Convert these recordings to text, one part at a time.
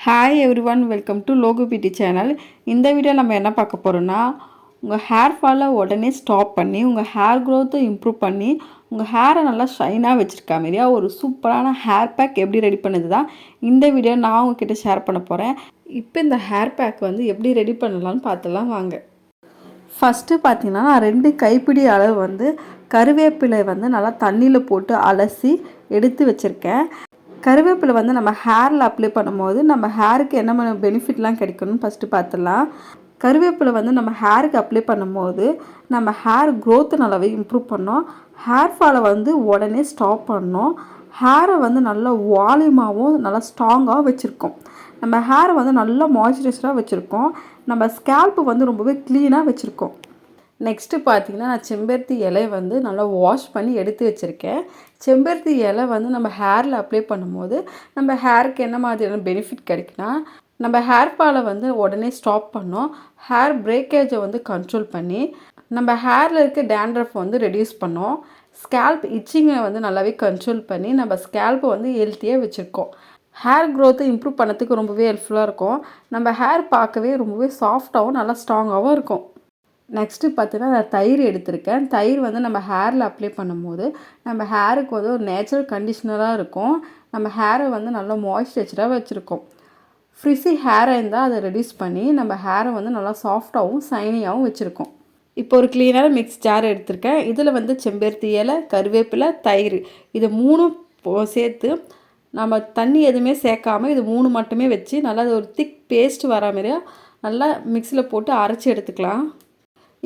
Hi everyone, welcome to Logu beauty channel. இந்த video நம்ம என்ன பார்க்க போகிறோன்னா, உங்கள் ஹேர் ஃபாலை உடனே ஸ்டாப் பண்ணி உங்கள் ஹேர் க்ரோத்தை இம்ப்ரூவ் பண்ணி உங்கள் ஹேரை நல்லா ஷைனாக வச்சுருக்கா மாதிரியா ஒரு சூப்பரான ஹேர் பேக் எப்படி ரெடி பண்ணுது தான் இந்த வீடியோ நான் உங்ககிட்ட ஷேர் பண்ண போகிறேன். இப்போ இந்த ஹேர் பேக் வந்து எப்படி ரெடி பண்ணலான்னு பார்த்துலாம் வாங்க. ஃபஸ்ட்டு பார்த்தீங்கன்னா, நான் 2 கைப்பிடி அளவு வந்து கருவேப்பிலை வந்து நல்லா தண்ணியில் போட்டு அலசி எடுத்து வச்சுருக்கேன். கருவேப்பிலை வந்து நம்ம ஹேரில் அப்ளை பண்ணும்போது நம்ம ஹேருக்கு என்ன பெனிஃபிட்லாம் கிடைக்கணும்னு ஃபஸ்ட்டு பார்த்துடலாம். கருவேப்பிலை வந்து நம்ம ஹேருக்கு அப்ளை பண்ணும்போது நம்ம ஹேர் க்ரோத்தை நல்லாவே இம்ப்ரூவ் பண்ணோம். ஹேர் ஃபாலை வந்து உடனே ஸ்டாப் பண்ணோம். ஹேரை வந்து நல்லா வால்யூமாகவும் நல்லா ஸ்ட்ராங்காகவும் வச்சுருக்கோம். நம்ம ஹேரை வந்து நல்லா மாய்ஸ்சரைஸ்டாக வச்சுருக்கோம். நம்ம ஸ்கேல்ப்பு வந்து ரொம்பவே க்ளீனாக வச்சுருக்கோம். நெக்ஸ்ட்டு பார்த்திங்கன்னா, நான் செம்பருத்தி இலை வந்து நல்லா வாஷ் பண்ணி எடுத்து வச்சுருக்கேன். செம்பருத்தி இலை வந்து நம்ம ஹேரில் அப்ளை பண்ணும்போது நம்ம ஹேருக்கு என்ன மாதிரியான பெனிஃபிட் கிடைக்குன்னா, நம்ம ஹேர் ஃபாலை வந்து உடனே ஸ்டாப் பண்ணோம். ஹேர் பிரேக்கேஜை வந்து கண்ட்ரோல் பண்ணி நம்ம ஹேரில் இருக்க டேண்ட்ரஃப் வந்து ரெடியூஸ் பண்ணோம். ஸ்கேல்ப் இச்சிங்கை வந்து நல்லாவே கண்ட்ரோல் பண்ணி நம்ம ஸ்கேல்ப்பை வந்து ஹெல்த்தியாக வச்சுருக்கோம். ஹேர் க்ரோத்தை இம்ப்ரூவ் பண்ணதுக்கு ரொம்பவே ஹெல்ப்ஃபுல்லாக இருக்கும். நம்ம ஹேர் பார்க்கவே ரொம்பவே சாஃப்டாகவும் நல்லா ஸ்ட்ராங்காகவும் இருக்கும். நெக்ஸ்ட்டு பார்த்தீங்கன்னா, நான் தயிர் எடுத்திருக்கேன். தயிர் வந்து நம்ம ஹேரில் அப்ளை பண்ணும்போது நம்ம ஹேருக்கு வந்து ஒரு நேச்சுரல் கண்டிஷ்னராக இருக்கும். நம்ம ஹேரை வந்து நல்லா மாய்ஸ்சரைஸ்டாக வச்சுருக்கோம். ஃப்ரிஸி ஹேராக இருந்தால் அதை ரெடியூஸ் பண்ணி நம்ம ஹேரை வந்து நல்லா சாஃப்டாகவும் ஷைனியாகவும் வச்சுருக்கோம். இப்போ ஒரு க்ளீனான மிக்ஸ் ஜார் எடுத்திருக்கேன். இதில் வந்து செம்பருத்தி இலை, கருவேப்பிலை, தயிர் இது 3 சேர்த்து நம்ம தண்ணி எதுவுமே சேர்க்காமல் இது 3 மட்டுமே வச்சு நல்லா ஒரு திக் பேஸ்ட் வர மாதிரியா நல்லா மிக்ஸியில் போட்டு அரைச்சி எடுத்துக்கலாம்.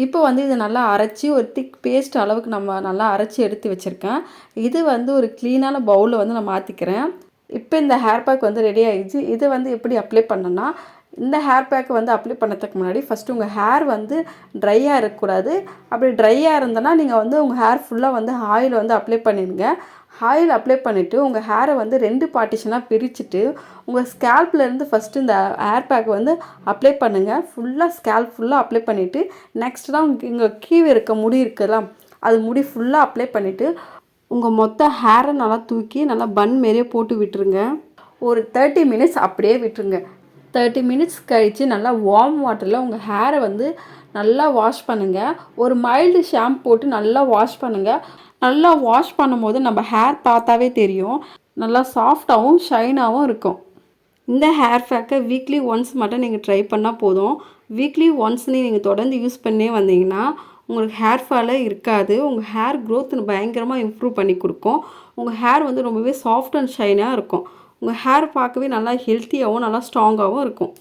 இப்போ வந்து இதை நல்லா அரைச்சி ஒரு திக் பேஸ்ட் அளவுக்கு நம்ம நல்லா அரைச்சி எடுத்து வச்சுருக்கேன். இது வந்து ஒரு க்ளீனான பவுலில் வந்து நான் மாற்றிக்கிறேன். இப்போ இந்த ஹேர் பேக் வந்து ரெடி ஆகிடுச்சு. இதை வந்து எப்படி அப்ளை பண்ணணும்னா, இந்த ஹேர் பேக்கை வந்து அப்ளை பண்ணதுக்கு முன்னாடி ஃபஸ்ட்டு உங்கள் ஹேர் வந்து ட்ரையாக இருக்கக்கூடாது. அப்படி ட்ரையாக இருந்தனா நீங்கள் வந்து உங்கள் ஹேர் ஃபுல்லாக வந்து ஆயில் வந்து அப்ளை பண்ணிடுங்க. ஆயில் அப்ளை பண்ணிவிட்டு உங்கள் ஹேரை வந்து 2 பார்ட்டிஷனாக பிரிச்சுட்டு உங்கள் ஸ்கேல்ப்லேருந்து ஃபஸ்ட்டு இந்த ஹேர் பேக் வந்து அப்ளை பண்ணுங்கள். ஃபுல்லாக ஸ்கேல்ப் ஃபுல்லாக அப்ளை பண்ணிவிட்டு நெக்ஸ்ட் தான் இங்கே கீழே இருக்க முடி இருக்குதா அது முடி ஃபுல்லாக அப்ளை பண்ணிவிட்டு உங்கள் மொத்த ஹேரை நல்லா தூக்கி நல்லா பன் மாரியே போட்டு விட்டுருங்க. ஒரு 30 மினிட்ஸ் அப்படியே விட்டுருங்க. 30 மினிட்ஸ் கழித்து நல்லா வார்ம் வாட்டரில் உங்கள் ஹேரை வந்து நல்லா வாஷ் பண்ணுங்கள். ஒரு மைல்டு ஷாம்பு போட்டு நல்லா வாஷ் பண்ணுங்கள். நல்லா வாஷ் பண்ணும்போது நம்ம ஹேர் பார்த்தாவே தெரியும், நல்லா சாஃப்டாகவும் ஷைனாகவும் இருக்கும். இந்த ஹேர் பேக்கை வீக்லி ஒன்ஸ் மட்டும் நீங்கள் ட்ரை பண்ணால் போதும். வீக்லி ஒன்ஸ் நீங்கள் தொடர்ந்து யூஸ் பண்ணே வந்தீங்கன்னா உங்களுக்கு ஹேர் ஃபாலே இருக்காது. உங்கள் ஹேர் க்ரோத் பயங்கரமாக இம்ப்ரூவ் பண்ணி கொடுக்கும். உங்கள் ஹேர் வந்து ரொம்பவே சாஃப்ட் அண்ட் ஷைனாக இருக்கும். உங்கள் ஹேர் பார்க்கவே நல்லா ஹெல்த்தியாகவும் நல்லா ஸ்ட்ராங்காகவும் இருக்கும்.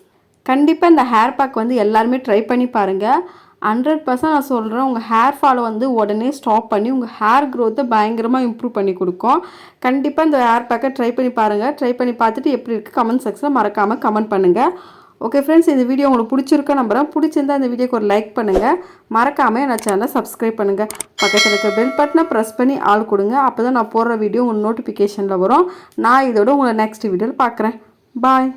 கண்டிப்பாக இந்த ஹேர் பேக் வந்து எல்லாருமே ட்ரை பண்ணி பாருங்கள். 100% நான் சொல்கிறேன், உங்கள் ஹேர் ஃபாலை வந்து உடனே ஸ்டாப் பண்ணி உங்கள் ஹேர் க்ரோத்தை பயங்கரமாக இம்ப்ரூவ் பண்ணி கொடுக்கும். கண்டிப்பாக இந்த ஹேர் பேக்கை ட்ரை பண்ணி பாருங்கள். ட்ரை பண்ணி பார்த்துட்டு எப்படி இருக்குது கமெண்ட் செக்ஷனில் மறக்காமல் கமெண்ட் பண்ணுங்கள். ஓகே ஃப்ரெண்ட்ஸ், இந்த வீடியோ உங்களுக்கு பிடிச்சிருக்கா நம்புகிறேன். பிடிச்சிருந்தால் இந்த வீடியோக்கு ஒரு லைக் பண்ணுங்கள். மறக்காமல் என் சேனலை சப்ஸ்கிரைப் பண்ணுங்கள். பக்கத்தில் இருக்க பெல் பட்டனை ப்ரெஸ் பண்ணி ஆள் கொடுங்க. அப்போ தான் நான் போடுற வீடியோ உங்களுக்கு நோட்டிஃபிகேஷனில் வரும். நான் இதோட உங்களை நெக்ஸ்ட் வீடியோவில் பார்க்குறேன். பாய்.